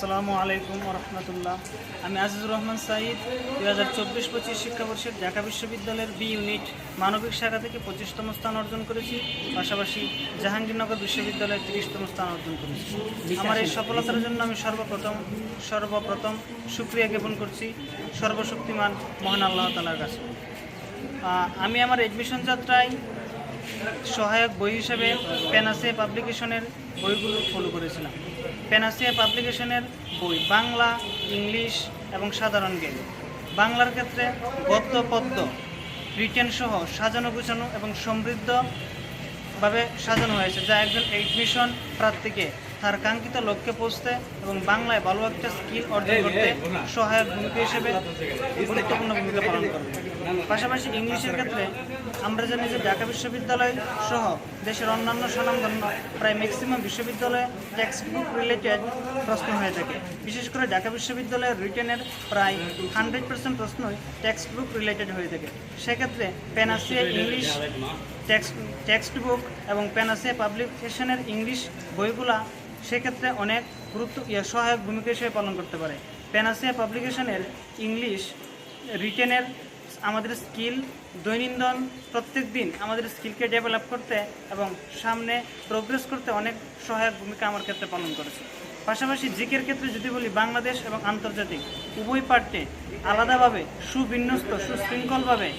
আসসালামু আলাইকুম রহমতুল্লাহ। আমি আজিজুর রহমান সাঈদ 2024-25 শিক্ষাবর্ষের ঢাকা বিশ্ববিদ্যালয়ের বি ইউনিট মানবিক শাখা থেকে 25তম স্থান অর্জন করেছি। পাশাপাশি জাহাঙ্গীরনগর বিশ্ববিদ্যালয়ের 30তম স্থান অর্জন করেছি। আমার এই সফলতার জন্য আমি সর্বপ্রথম শুকরিয়া জ্ঞাপন করছি সর্বশক্তিমান মহান আল্লাহ তাআলার কাছে। আমি আমার এডমিশন যাত্রায় সহায়ক বই হিসেবে প্যানাসিয়া পাবলিকেশনের বইগুলো ফলো করেছিলাম। প্যানাসিয়া পাবলিকেশনের বই বাংলা, ইংলিশ এবং সাধারণ জ্ঞান। বাংলার ক্ষেত্রে গদ্য পদ্য রিটেন সহ সাজানো গুছানো এবং সমৃদ্ধভাবে সাজানো হয়েছে, যা একজন এডমিশন প্রার্থীকে তার কাঙ্ক্ষিত লক্ষ্যে পৌঁছতে এবং বাংলায় ভালো একটা স্কিল অর্জন করতে সহায়ক ভূমিকা হিসেবে গুরুত্বপূর্ণ ভূমিকা পালন করবে। পাশাপাশি ইংলিশের ক্ষেত্রে আমরা জানি যে ঢাকা বিশ্ববিদ্যালয় সহ দেশের অন্যান্য স্বনামধন্য প্রায় ম্যাক্সিমাম বিশ্ববিদ্যালয়ে টেক্সট বুক রিলেটেড প্রশ্ন হয়ে থাকে। বিশেষ করে ঢাকা বিশ্ববিদ্যালয়ের রিটেনের প্রায় 100% প্রশ্নই টেক্সট বুক রিলেটেড হয়ে থাকে। সেক্ষেত্রে প্যানাসিয়া ইংলিশ টেক্সট বুক এবং প্যানাসিয়া পাবলিকেশনের ইংলিশ বইগুলা সেক্ষেত্রে অনেক সহায়ক ভূমিকা হিসেবে পালন করতে পারে। প্যানাসিয়া পাবলিকেশনের ইংলিশ রিটেনের আমাদের স্কিল দৈনন্দিন প্রত্যেক দিন আমাদের স্কিলকে ডেভেলপ করতে এবং সামনে প্রোগ্রেস করতে অনেক সহায়ক ভূমিকা আমার ক্ষেত্রে পালন করেছে। পাশাপাশি জিকের ক্ষেত্রে যদি বলি, বাংলাদেশ এবং আন্তর্জাতিক উভয় পার্টে আলাদাভাবে সুবিন্যস্ত সুশৃঙ্খলভাবে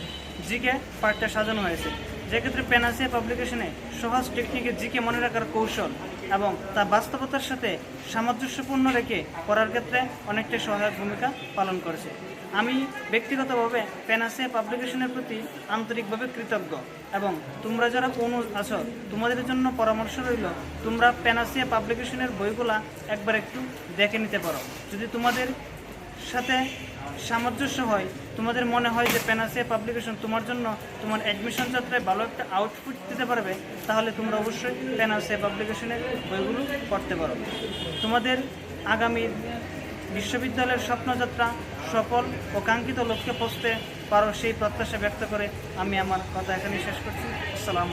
জিকে পার্টটা সাজানো হয়েছে। যেক্ষেত্রে প্যানাসিয়া পাবলিকেশনে সহজ টেকনিকে জিকে মনে রাখার কৌশল এবং তা বাস্তবতার সাথে সামঞ্জস্যপূর্ণ রেখে পড়ার ক্ষেত্রে অনেকটা সহায়ক ভূমিকা পালন করেছে। আমি ব্যক্তিগতভাবে প্যানাসিয়া পাবলিকেশনের প্রতি আন্তরিকভাবে কৃতজ্ঞ এবং তোমরা যারা আছো তোমাদের জন্য পরামর্শ রইল, তোমরা প্যানাসিয়া পাবলিকেশনের বইগুলা একবার একটু দেখে নিতে পারো। যদি তোমাদের সাথে সামঞ্জস্য হয়, তোমাদের মনে হয় যে প্যানাসিয়া পাবলিকেশন তোমার জন্য তোমার অ্যাডমিশন যাত্রায় ভালো একটা আউটপুট দিতে পারবে, তাহলে তোমরা অবশ্যই প্যানাসিয়া পাবলিকেশনের বইগুলো পড়তে পারো। তোমাদের আগামী বিশ্ববিদ্যালয়ের স্বপ্নযাত্রা সফল ও কাঙ্ক্ষিত লক্ষ্যে পৌঁছতে পারো সেই প্রত্যাশা ব্যক্ত করে আমি আমার কথা এখানে শেষ করছি। আসসালামু আলাইকুম।